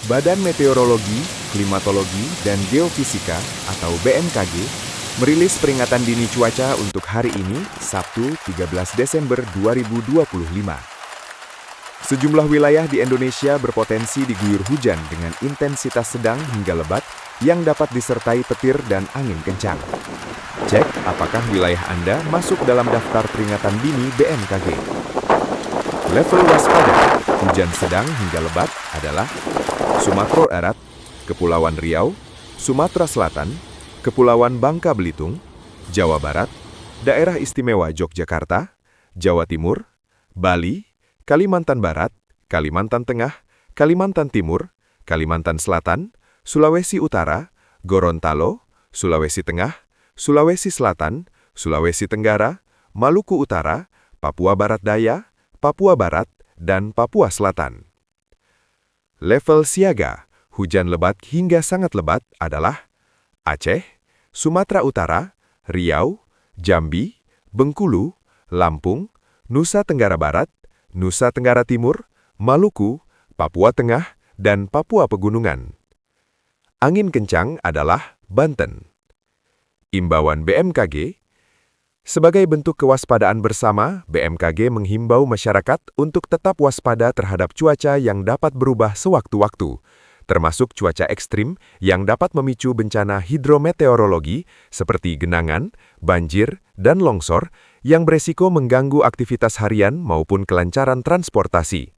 Badan Meteorologi, Klimatologi, dan Geofisika atau BMKG merilis peringatan dini cuaca untuk hari ini, Sabtu 13 Desember 2025. Sejumlah wilayah di Indonesia berpotensi diguyur hujan dengan intensitas sedang hingga lebat yang dapat disertai petir dan angin kencang. Cek apakah wilayah Anda masuk dalam daftar peringatan dini BMKG. Level waspada, hujan sedang hingga lebat adalah Sumatera Barat, Kepulauan Riau, Sumatera Selatan, Kepulauan Bangka Belitung, Jawa Barat, Daerah Istimewa Yogyakarta, Jawa Timur, Bali, Kalimantan Barat, Kalimantan Tengah, Kalimantan Timur, Kalimantan Selatan, Sulawesi Utara, Gorontalo, Sulawesi Tengah, Sulawesi Selatan, Sulawesi Tenggara, Maluku Utara, Papua Barat Daya, Papua Barat, dan Papua Selatan. Level siaga, hujan lebat hingga sangat lebat adalah Aceh, Sumatera Utara, Riau, Jambi, Bengkulu, Lampung, Nusa Tenggara Barat, Nusa Tenggara Timur, Maluku, Papua Tengah, dan Papua Pegunungan. Angin kencang adalah Banten. Imbauan BMKG. Sebagai bentuk kewaspadaan bersama, BMKG menghimbau masyarakat untuk tetap waspada terhadap cuaca yang dapat berubah sewaktu-waktu, termasuk cuaca ekstrim yang dapat memicu bencana hidrometeorologi seperti genangan, banjir, dan longsor yang beresiko mengganggu aktivitas harian maupun kelancaran transportasi.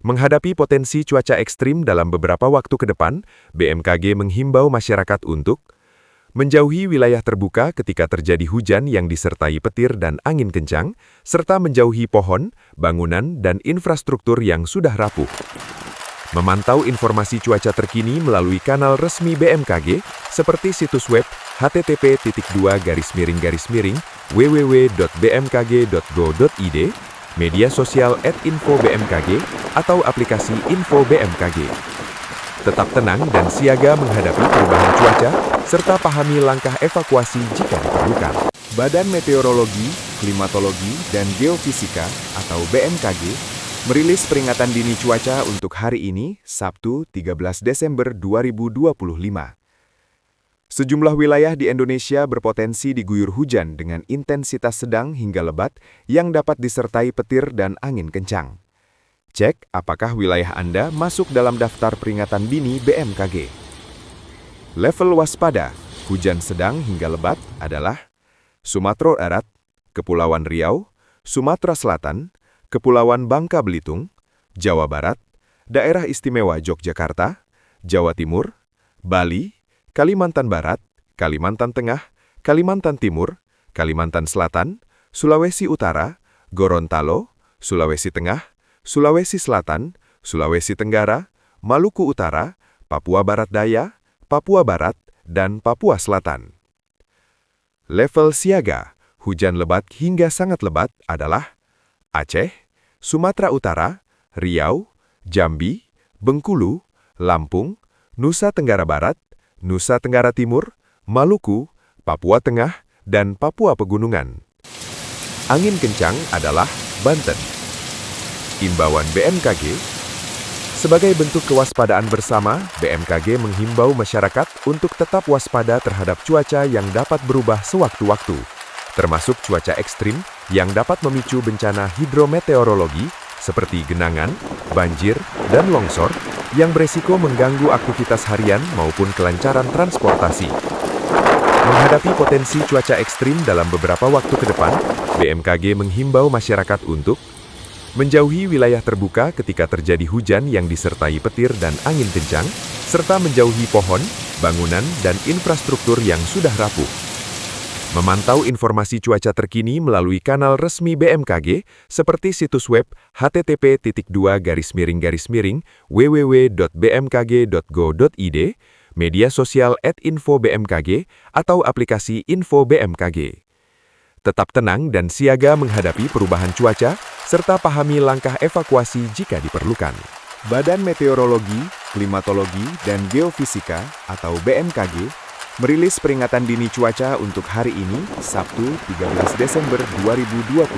Menghadapi potensi cuaca ekstrim dalam beberapa waktu ke depan, BMKG menghimbau masyarakat untuk menjauhi wilayah terbuka ketika terjadi hujan yang disertai petir dan angin kencang, serta menjauhi pohon, bangunan, dan infrastruktur yang sudah rapuh. Memantau informasi cuaca terkini melalui kanal resmi BMKG seperti situs web http://www.bmkg.go.id, media sosial @info-bmkg, atau aplikasi Info BMKG. Tetap tenang dan siaga menghadapi perubahan cuaca, serta pahami langkah evakuasi jika diperlukan. Badan Meteorologi, Klimatologi, dan Geofisika atau BMKG merilis peringatan dini cuaca untuk hari ini, Sabtu 13 Desember 2025. Sejumlah wilayah di Indonesia berpotensi diguyur hujan dengan intensitas sedang hingga lebat yang dapat disertai petir dan angin kencang. Cek apakah wilayah Anda masuk dalam daftar peringatan dini BMKG. Level waspada, hujan sedang hingga lebat adalah Sumatera Barat, Kepulauan Riau, Sumatera Selatan, Kepulauan Bangka Belitung, Jawa Barat, Daerah Istimewa Yogyakarta, Jawa Timur, Bali, Kalimantan Barat, Kalimantan Tengah, Kalimantan Timur, Kalimantan Selatan, Sulawesi Utara, Gorontalo, Sulawesi Tengah, Sulawesi Selatan, Sulawesi Tenggara, Maluku Utara, Papua Barat Daya, Papua Barat, dan Papua Selatan. Level siaga, hujan lebat hingga sangat lebat adalah Aceh, Sumatera Utara, Riau, Jambi, Bengkulu, Lampung, Nusa Tenggara Barat, Nusa Tenggara Timur, Maluku, Papua Tengah, dan Papua Pegunungan. Angin kencang adalah Banten. Imbauan BMKG. Sebagai bentuk kewaspadaan bersama, BMKG menghimbau masyarakat untuk tetap waspada terhadap cuaca yang dapat berubah sewaktu-waktu, termasuk cuaca ekstrim yang dapat memicu bencana hidrometeorologi seperti genangan, banjir, dan longsor yang beresiko mengganggu aktivitas harian maupun kelancaran transportasi. Menghadapi potensi cuaca ekstrim dalam beberapa waktu ke depan, BMKG menghimbau masyarakat untuk menjauhi wilayah terbuka ketika terjadi hujan yang disertai petir dan angin kencang, serta menjauhi pohon, bangunan, dan infrastruktur yang sudah rapuh. Memantau informasi cuaca terkini melalui kanal resmi BMKG seperti situs web http://www.bmkg.go.id, media sosial @info-bmkg, atau aplikasi Info BMKG. Tetap tenang dan siaga menghadapi perubahan cuaca, serta pahami langkah evakuasi jika diperlukan. Badan Meteorologi, Klimatologi, dan Geofisika atau BMKG merilis peringatan dini cuaca untuk hari ini, Sabtu 13 Desember 2025.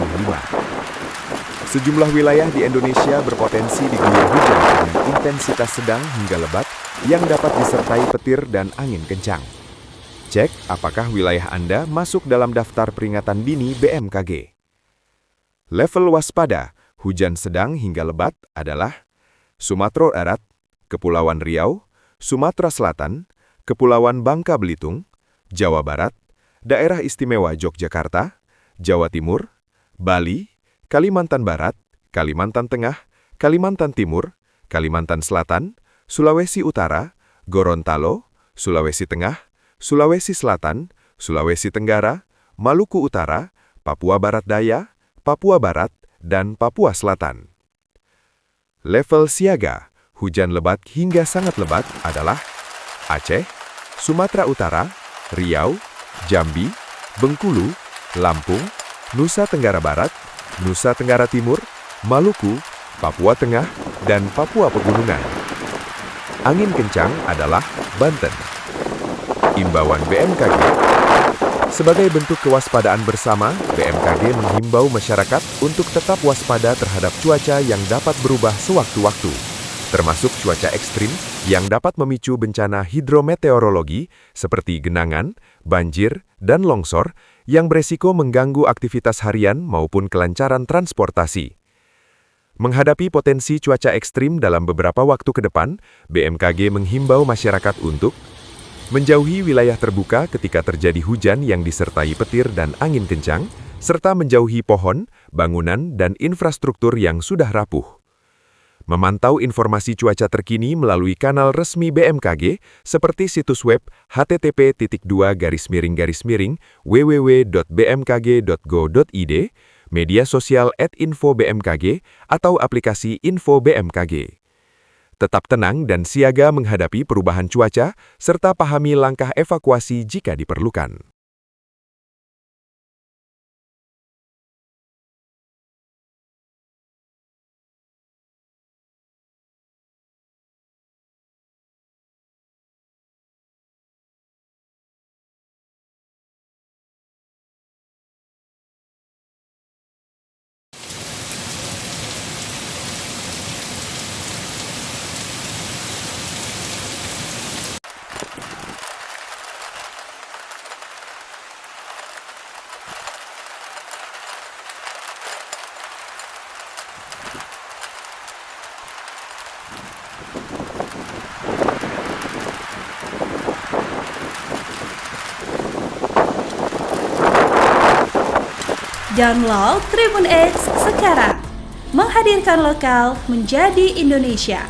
Sejumlah wilayah di Indonesia berpotensi diguyur hujan dengan intensitas sedang hingga lebat yang dapat disertai petir dan angin kencang. Cek apakah wilayah Anda masuk dalam daftar peringatan dini BMKG. Level waspada hujan sedang hingga lebat adalah Sumatera Barat, Kepulauan Riau, Sumatera Selatan, Kepulauan Bangka Belitung, Jawa Barat, Daerah Istimewa Yogyakarta, Jawa Timur, Bali, Kalimantan Barat, Kalimantan Tengah, Kalimantan Timur, Kalimantan Selatan, Sulawesi Utara, Gorontalo, Sulawesi Tengah, Sulawesi Selatan, Sulawesi Tenggara, Maluku Utara, Papua Barat Daya, Papua Barat, dan Papua Selatan. Level siaga, hujan lebat hingga sangat lebat adalah Aceh, Sumatera Utara, Riau, Jambi, Bengkulu, Lampung, Nusa Tenggara Barat, Nusa Tenggara Timur, Maluku, Papua Tengah, dan Papua Pegunungan. Angin kencang adalah Banten. Imbauan BMKG. Sebagai bentuk kewaspadaan bersama, BMKG menghimbau masyarakat untuk tetap waspada terhadap cuaca yang dapat berubah sewaktu-waktu, termasuk cuaca ekstrim yang dapat memicu bencana hidrometeorologi seperti genangan, banjir, dan longsor yang beresiko mengganggu aktivitas harian maupun kelancaran transportasi. Menghadapi potensi cuaca ekstrim dalam beberapa waktu ke depan, BMKG menghimbau masyarakat untuk menjauhi wilayah terbuka ketika terjadi hujan yang disertai petir dan angin kencang, serta menjauhi pohon, bangunan, dan infrastruktur yang sudah rapuh. Memantau informasi cuaca terkini melalui kanal resmi BMKG seperti situs web http://www.bmkg.go.id, media sosial @info-bmkg, atau aplikasi Info BMKG. Tetap tenang dan siaga menghadapi perubahan cuaca, serta pahami langkah evakuasi jika diperlukan. Download Tribun X sekarang, menghadirkan lokal menjadi Indonesia.